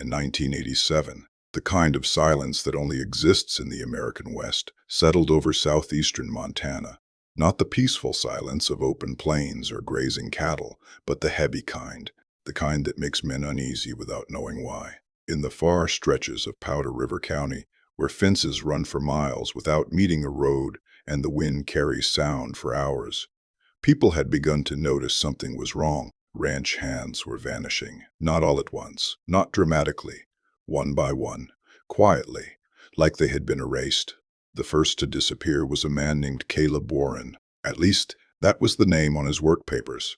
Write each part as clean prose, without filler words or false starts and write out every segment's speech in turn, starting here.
In 1987, the kind of silence that only exists in the American West settled over southeastern Montana. Not the peaceful silence of open plains or grazing cattle, but the heavy kind, the kind that makes men uneasy without knowing why. In the far stretches of Powder River County, where fences run for miles without meeting a road and the wind carries sound for hours, people had begun to notice something was wrong. Ranch hands were vanishing, not all at once, not dramatically, one by one, quietly, like they had been erased. The first to disappear was a man named Caleb Warren. At least, that was the name on his work papers.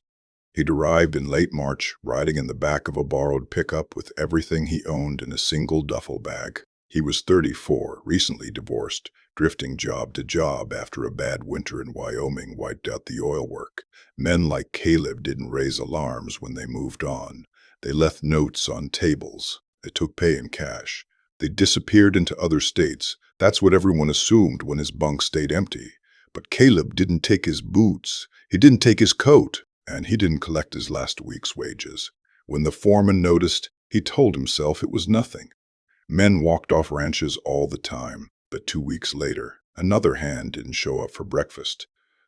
He'd arrived in late March, riding in the back of a borrowed pickup with everything he owned in a single duffel bag. He was 34, recently divorced, drifting job to job after a bad winter in Wyoming wiped out the oil work. Men like Caleb didn't raise alarms when they moved on. They left notes on tables. They took pay in cash. They disappeared into other states. That's what everyone assumed when his bunk stayed empty. But Caleb didn't take his boots. He didn't take his coat. And he didn't collect his last week's wages. When the foreman noticed, he told himself it was nothing. Men walked off ranches all the time, but 2 weeks later, another hand didn't show up for breakfast.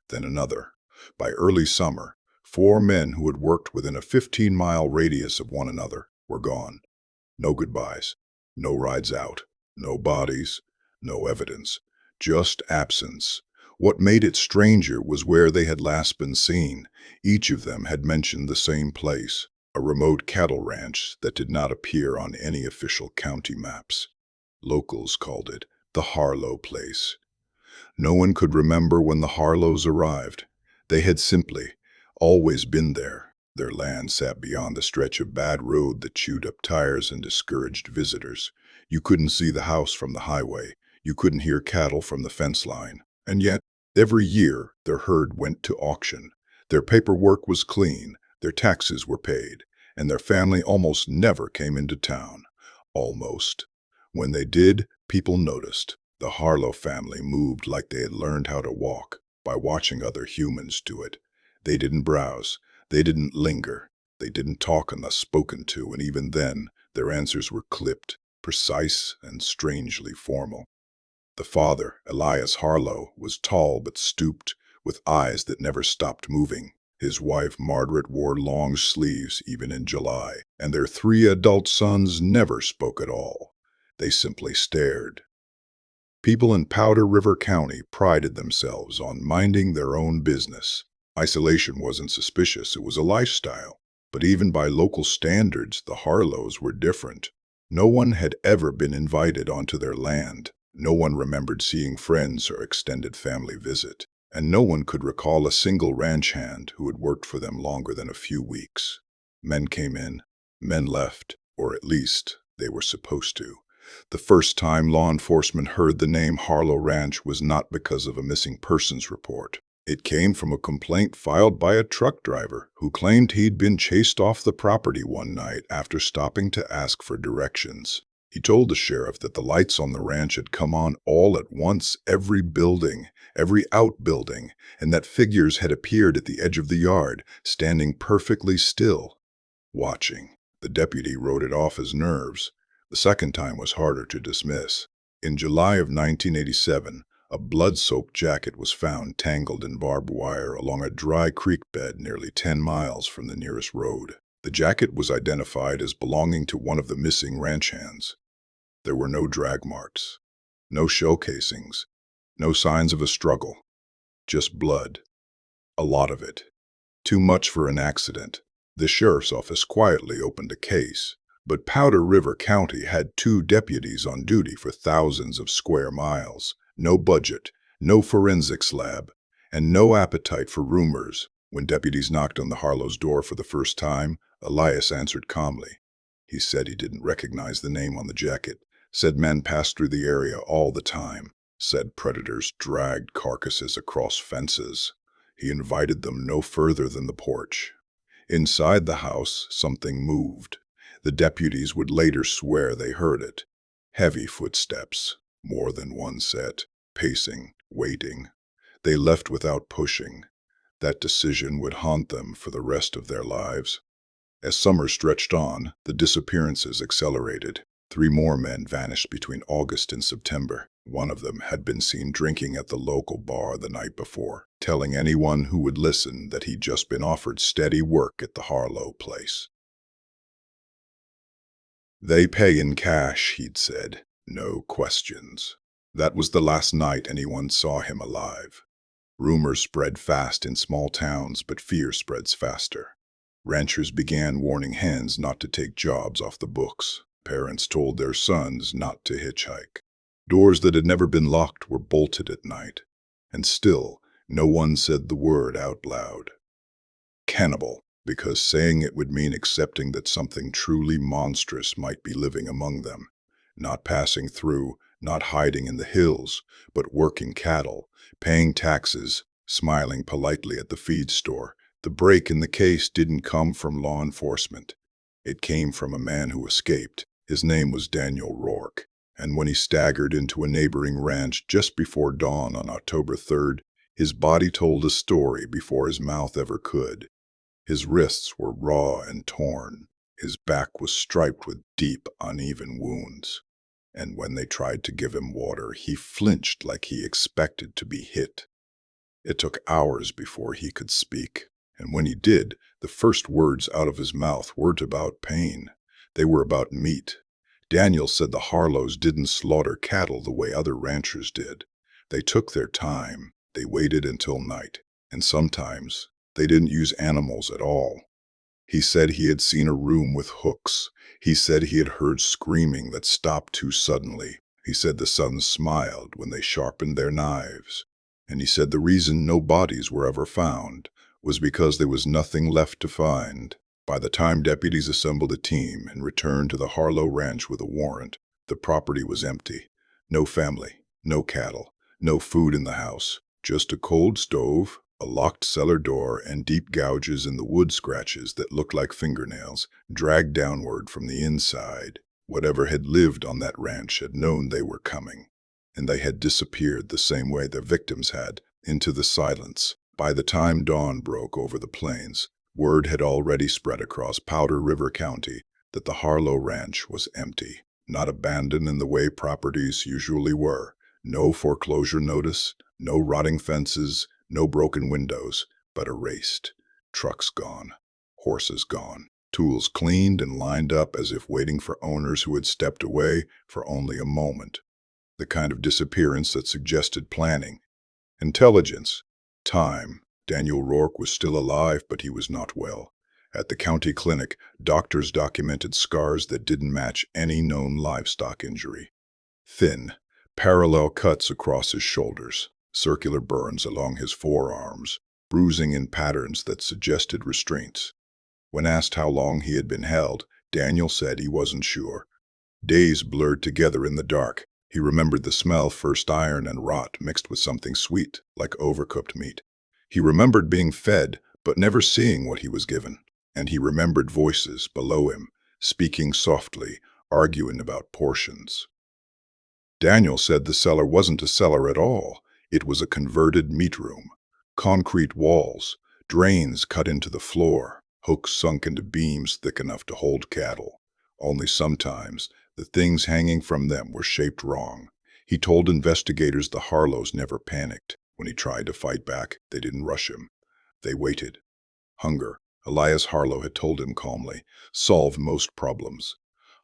Then another. By early summer, 4 men who had worked within a 15-mile radius of one another were gone. No goodbyes, no rides out, no bodies, no evidence, just absence. What made it stranger was where they had last been seen. Each of them had mentioned the same place, a remote cattle ranch that did not appear on any official county maps. Locals called it the Harlow place. No one could remember when the Harlows arrived. They had simply always been there. Their land sat beyond the stretch of bad road that chewed up tires and discouraged visitors. You couldn't see the house from the highway. You couldn't hear cattle from the fence line. And yet, every year, their herd went to auction. Their paperwork was clean, their taxes were paid, and their family almost never came into town. Almost. When they did, people noticed. The Harlow family moved like they had learned how to walk, by watching other humans do it. They didn't browse. They didn't linger. They didn't talk unless spoken to, and even then, their answers were clipped, precise, and strangely formal. The father, Elias Harlow, was tall but stooped, with eyes that never stopped moving. His wife, Margaret, wore long sleeves even in July, and their 3 adult sons never spoke at all. They simply stared. People in Powder River County prided themselves on minding their own business. Isolation wasn't suspicious, it was a lifestyle. But even by local standards, the Harlows were different. No one had ever been invited onto their land. No one remembered seeing friends or extended family visit. And no one could recall a single ranch hand who had worked for them longer than a few weeks. Men came in, men left, or at least they were supposed to. The first time law enforcement heard the name Harlow Ranch was not because of a missing persons report. It came from a complaint filed by a truck driver who claimed he'd been chased off the property one night after stopping to ask for directions. He told the sheriff that the lights on the ranch had come on all at once, every building, every outbuilding, and that figures had appeared at the edge of the yard, standing perfectly still, watching. The deputy wrote it off as nerves. The second time was harder to dismiss. In July of 1987, a blood-soaked jacket was found tangled in barbed wire along a dry creek bed nearly 10 miles from the nearest road. The jacket was identified as belonging to one of the missing ranch hands. There were no drag marks, no shell casings, no signs of a struggle, just blood. A lot of it. Too much for an accident. The sheriff's office quietly opened a case, but Powder River County had 2 deputies on duty for thousands of square miles. No budget, no forensics lab, and no appetite for rumors. When deputies knocked on the Harlow's door for the first time, Elias answered calmly. He said he didn't recognize the name on the jacket, said men passed through the area all the time, said predators dragged carcasses across fences. He invited them no further than the porch. Inside the house, something moved. The deputies would later swear they heard it. Heavy footsteps, more than one set, pacing, waiting. They left without pushing. That decision would haunt them for the rest of their lives. As summer stretched on, the disappearances accelerated. 3 more men vanished between August and September. One of them had been seen drinking at the local bar the night before, telling anyone who would listen that he'd just been offered steady work at the Harlow place. "They pay in cash," he'd said. "No questions." That was the last night anyone saw him alive. Rumors spread fast in small towns, but fear spreads faster. Ranchers began warning hens not to take jobs off the books. Parents told their sons not to hitchhike. Doors that had never been locked were bolted at night. And still, no one said the word out loud. Cannibal, because saying it would mean accepting that something truly monstrous might be living among them, not passing through, not hiding in the hills, but working cattle, paying taxes, smiling politely at the feed store. The break in the case didn't come from law enforcement. It came from a man who escaped. His name was Daniel Rourke, and when he staggered into a neighboring ranch just before dawn on October 3rd, his body told a story before his mouth ever could. His wrists were raw and torn. His back was striped with deep, uneven wounds. And when they tried to give him water, he flinched like he expected to be hit. It took hours before he could speak, and when he did, the first words out of his mouth weren't about pain. They were about meat. Daniel said the Harlows didn't slaughter cattle the way other ranchers did. They took their time. They waited until night. And sometimes they didn't use animals at all. He said he had seen a room with hooks. He said he had heard screaming that stopped too suddenly. He said the sons smiled when they sharpened their knives. And he said the reason no bodies were ever found was because there was nothing left to find. By the time deputies assembled a team and returned to the Harlow Ranch with a warrant, the property was empty. No family, no cattle, no food in the house, just a cold stove, a locked cellar door, and deep gouges in the wood scratches that looked like fingernails, dragged downward from the inside. Whatever had lived on that ranch had known they were coming, and they had disappeared the same way their victims had, into the silence. By the time dawn broke over the plains, word had already spread across Powder River County that the Harlow Ranch was empty, not abandoned in the way properties usually were. No foreclosure notice, no rotting fences, no broken windows, but erased. Trucks gone, horses gone, tools cleaned and lined up as if waiting for owners who had stepped away for only a moment. The kind of disappearance that suggested planning, intelligence, time. Daniel Rourke was still alive, but he was not well. At the county clinic, doctors documented scars that didn't match any known livestock injury. Thin, parallel cuts across his shoulders, circular burns along his forearms, bruising in patterns that suggested restraints. When asked how long he had been held, Daniel said he wasn't sure. Days blurred together in the dark. He remembered the smell, first iron and rot mixed with something sweet, like overcooked meat. He remembered being fed, but never seeing what he was given. And he remembered voices below him, speaking softly, arguing about portions. Daniel said the cellar wasn't a cellar at all. It was a converted meat room. Concrete walls, drains cut into the floor, hooks sunk into beams thick enough to hold cattle. Only sometimes, the things hanging from them were shaped wrong. He told investigators the Harlows never panicked. When he tried to fight back, they didn't rush him. They waited. Hunger, Elias Harlow had told him calmly, solved most problems.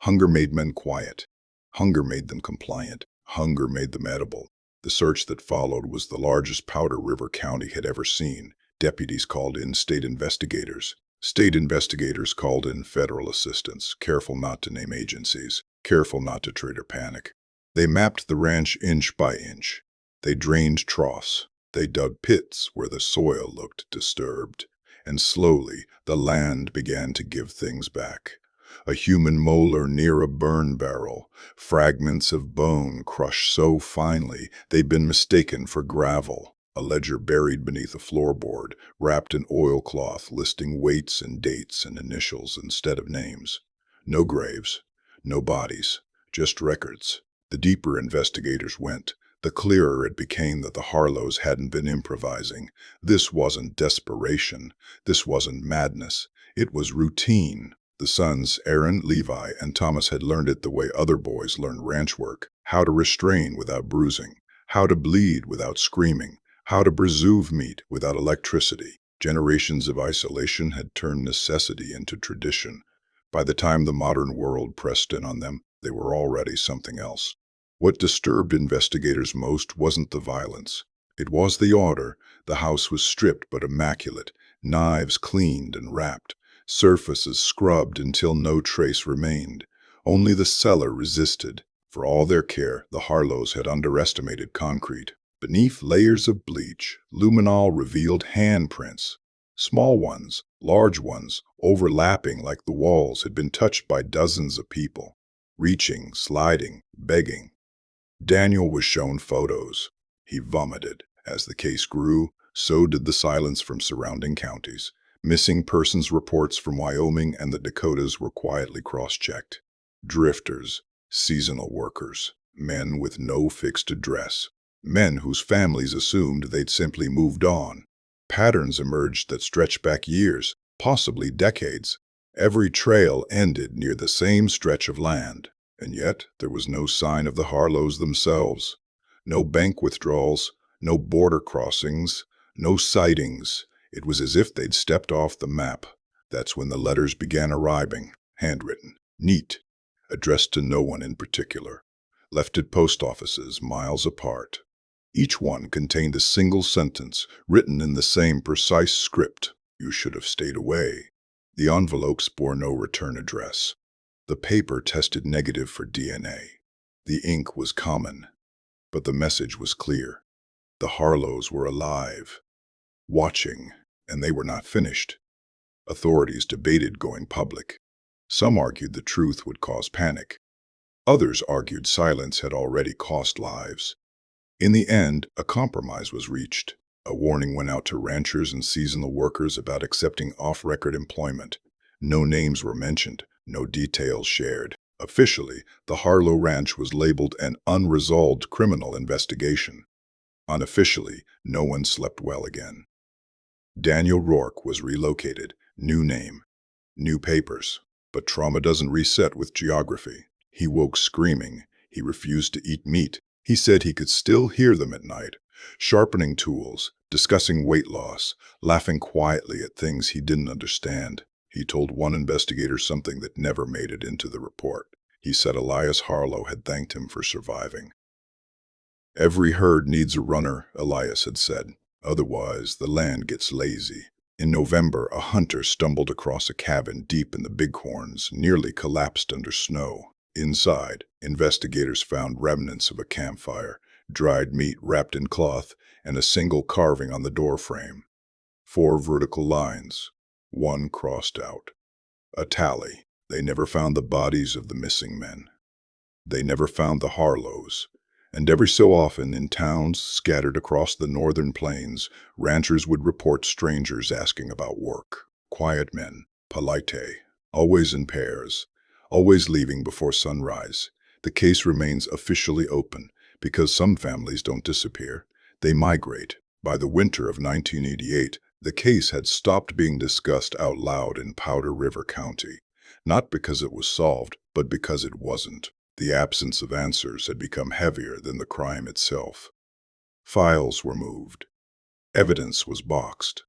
Hunger made men quiet. Hunger made them compliant. Hunger made them edible. The search that followed was the largest Powder River County had ever seen. Deputies called in state investigators. State investigators called in federal assistants, careful not to name agencies, careful not to trigger panic. They mapped the ranch inch by inch. They drained troughs. They dug pits where the soil looked disturbed. And slowly, the land began to give things back. A human molar near a burn barrel, fragments of bone crushed so finely they'd been mistaken for gravel, a ledger buried beneath a floorboard, wrapped in oilcloth listing weights and dates and initials instead of names. No graves, no bodies, just records. The deeper investigators went, the clearer it became that the Harlows hadn't been improvising. This wasn't desperation. This wasn't madness. It was routine. The sons, Aaron, Levi, and Thomas had learned it the way other boys learned ranch work: how to restrain without bruising, how to bleed without screaming, how to preserve meat without electricity. Generations of isolation had turned necessity into tradition. By the time the modern world pressed in on them, they were already something else. What disturbed investigators most wasn't the violence. It was the order. The house was stripped but immaculate, knives cleaned and wrapped, surfaces scrubbed until no trace remained. Only the cellar resisted. For all their care, the Harlows had underestimated concrete. Beneath layers of bleach, luminol revealed handprints. Small ones, large ones, overlapping like the walls had been touched by dozens of people. Reaching, sliding, begging. Daniel was shown photos. He vomited. As the case grew, so did the silence from surrounding counties. Missing persons reports from Wyoming and the Dakotas were quietly cross-checked. Drifters, seasonal workers, men with no fixed address, men whose families assumed they'd simply moved on. Patterns emerged that stretched back years, possibly decades. Every trail ended near the same stretch of land, and yet there was no sign of the Harlows themselves. No bank withdrawals, no border crossings, no sightings. It was as if they'd stepped off the map. That's when the letters began arriving, handwritten, neat, addressed to no one in particular, left at post offices miles apart. Each one contained a single sentence, written in the same precise script: "You should have stayed away." The envelopes bore no return address. The paper tested negative for DNA. The ink was common, but the message was clear. The Harlows were alive, watching, and they were not finished. Authorities debated going public. Some argued the truth would cause panic. Others argued silence had already cost lives. In the end, a compromise was reached. A warning went out to ranchers and seasonal workers about accepting off-record employment. No names were mentioned, no details shared. Officially, the Harlow Ranch was labeled an unresolved criminal investigation. Unofficially, no one slept well again. Daniel Rourke was relocated, new name, new papers. But trauma doesn't reset with geography. He woke screaming. He refused to eat meat. He said he could still hear them at night, sharpening tools, discussing weight loss, laughing quietly at things he didn't understand. He told one investigator something that never made it into the report. He said Elias Harlow had thanked him for surviving. "Every herd needs a runner," Elias had said. "Otherwise, the land gets lazy." In November, a hunter stumbled across a cabin deep in the Bighorns, nearly collapsed under snow. Inside, investigators found remnants of a campfire, dried meat wrapped in cloth, and a single carving on the doorframe. 4 vertical lines, 1 crossed out. A tally. They never found the bodies of the missing men. They never found the Harlows. And every so often, in towns scattered across the northern plains, ranchers would report strangers asking about work. Quiet men, polite, always in pairs, always leaving before sunrise. The case remains officially open because some families don't disappear, they migrate. By the winter of 1988, the case had stopped being discussed out loud in Powder River County. Not because it was solved, but because it wasn't. The absence of answers had become heavier than the crime itself. Files were moved. Evidence was boxed.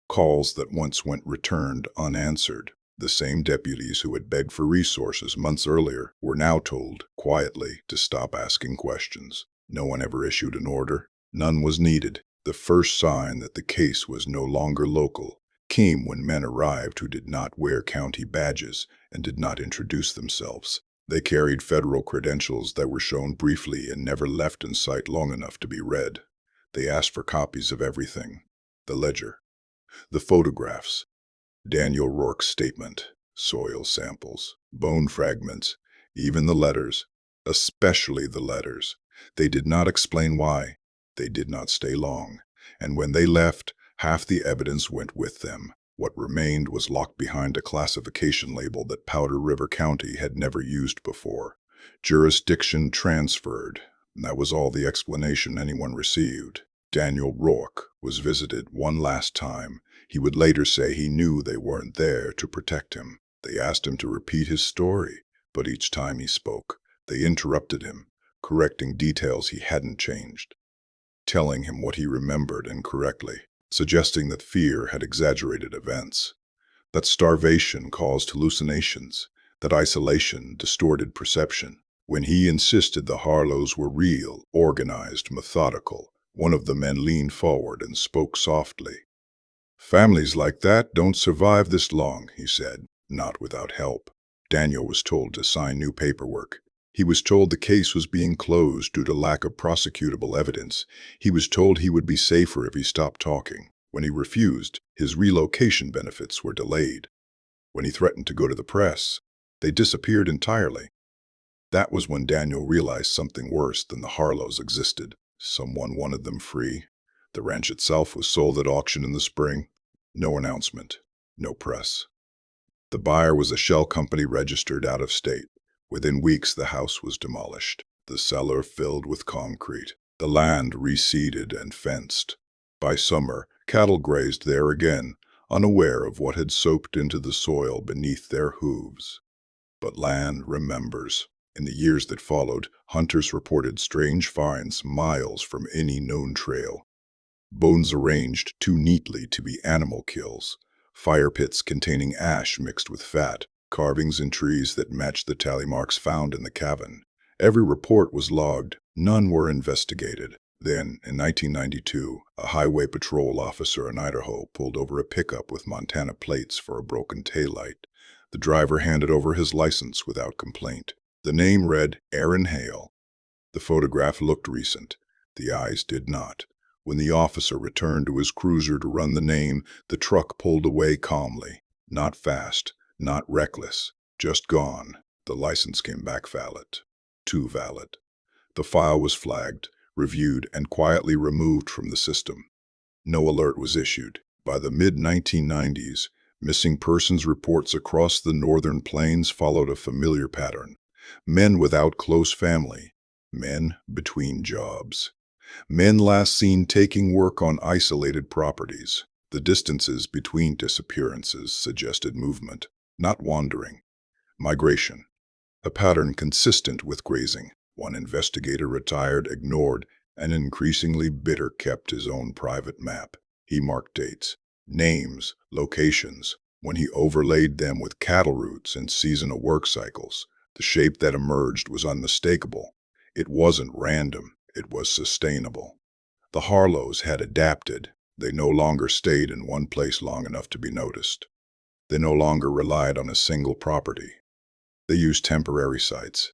Calls that once went returned unanswered. The same deputies who had begged for resources months earlier were now told, quietly, to stop asking questions. No one ever issued an order. None was needed. The first sign that the case was no longer local came when men arrived who did not wear county badges and did not introduce themselves. They carried federal credentials that were shown briefly and never left in sight long enough to be read. They asked for copies of everything: the ledger, the photographs, Daniel Rourke's statement, soil samples, bone fragments, even the letters, especially the letters. They did not explain why. They did not stay long. And when they left, half the evidence went with them. What remained was locked behind a classification label that Powder River County had never used before. Jurisdiction transferred. That was all the explanation anyone received. Daniel Rourke was visited one last time. He would later say he knew they weren't there to protect him. They asked him to repeat his story, but each time he spoke, they interrupted him, correcting details he hadn't changed, telling him what he remembered incorrectly, suggesting that fear had exaggerated events, that starvation caused hallucinations, that isolation distorted perception. When he insisted the Harlows were real, organized, methodical, one of the men leaned forward and spoke softly. "Families like that don't survive this long," he said, "not without help." Daniel was told to sign new paperwork. He was told the case was being closed due to lack of prosecutable evidence. He was told he would be safer if he stopped talking. When he refused, his relocation benefits were delayed. When he threatened to go to the press, they disappeared entirely. That was when Daniel realized something worse than the Harlows existed. Someone wanted them free. The ranch itself was sold at auction in the spring. No announcement, no press. The buyer was a shell company registered out of state. Within weeks, the house was demolished, the cellar filled with concrete, the land reseeded and fenced. By summer, cattle grazed there again, unaware of what had soaked into the soil beneath their hooves. But land remembers. In the years that followed, hunters reported strange finds miles from any known trail. Bones arranged too neatly to be animal kills, fire pits containing ash mixed with fat, carvings in trees that matched the tally marks found in the cabin. Every report was logged, none were investigated. Then, in 1992, a highway patrol officer in Idaho pulled over a pickup with Montana plates for a broken taillight. The driver handed over his license without complaint. The name read Aaron Hale. The photograph looked recent. The eyes did not. When the officer returned to his cruiser to run the name, the truck pulled away calmly. Not fast, not reckless, just gone. The license came back valid. Too valid. The file was flagged, reviewed, and quietly removed from the system. No alert was issued. By the mid-1990s, missing persons reports across the northern plains followed a familiar pattern. Men without close family. Men between jobs. Men last seen taking work on isolated properties. The distances between disappearances suggested movement, not wandering. Migration. A pattern consistent with grazing. One investigator retired, ignored, and increasingly bitter kept his own private map. He marked dates, names, locations. When he overlaid them with cattle routes and seasonal work cycles, the shape that emerged was unmistakable. It wasn't random, it was sustainable. The Harlows had adapted. They no longer stayed in one place long enough to be noticed. They no longer relied on a single property. They used temporary sites,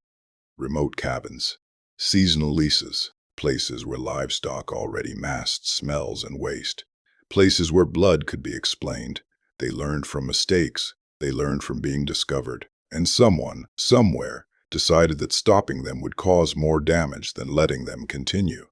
remote cabins, seasonal leases, places where livestock already masked smells and waste, places where blood could be explained. They learned from mistakes, they learned from being discovered, and someone, somewhere, decided that stopping them would cause more damage than letting them continue.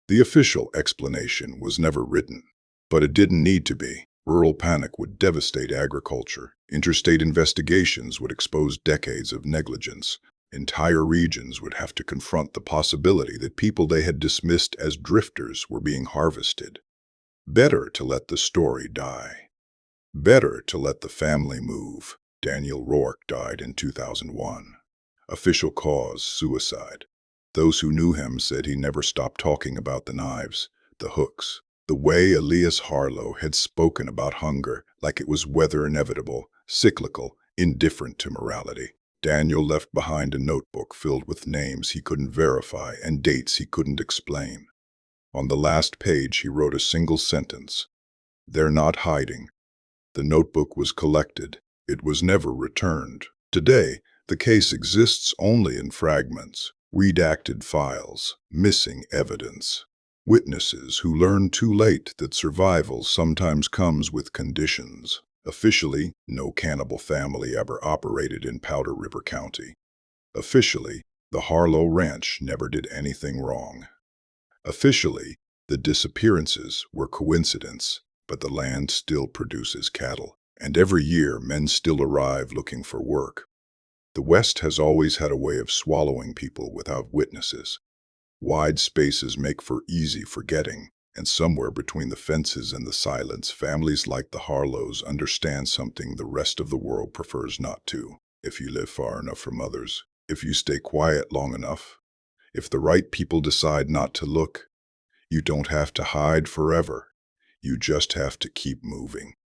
The official explanation was never written, but it didn't need to be. Rural panic would devastate agriculture. Interstate investigations would expose decades of negligence. Entire regions would have to confront the possibility that people they had dismissed as drifters were being harvested. Better to let the story die. Better to let the family move. Daniel Rourke died in 2001. Official cause, suicide. Those who knew him said he never stopped talking about the knives, the hooks, the way Elias Harlow had spoken about hunger like it was weather inevitable, cyclical, indifferent to morality. Daniel left behind a notebook filled with names he couldn't verify and dates he couldn't explain. On the last page he wrote a single sentence. "They're not hiding." The notebook was collected. It was never returned. Today, the case exists only in fragments, redacted files, missing evidence. Witnesses who learn too late that survival sometimes comes with conditions. Officially, no Cannibal family ever operated in Powder River County. Officially, the Harlow Ranch never did anything wrong. Officially, the disappearances were coincidence, but the land still produces cattle, and every year men still arrive looking for work. The West has always had a way of swallowing people without witnesses. Wide spaces make for easy forgetting, and somewhere between the fences and the silence, families like the Harlows understand something the rest of the world prefers not to. If you live far enough from others, if you stay quiet long enough, if the right people decide not to look, you don't have to hide forever. You just have to keep moving.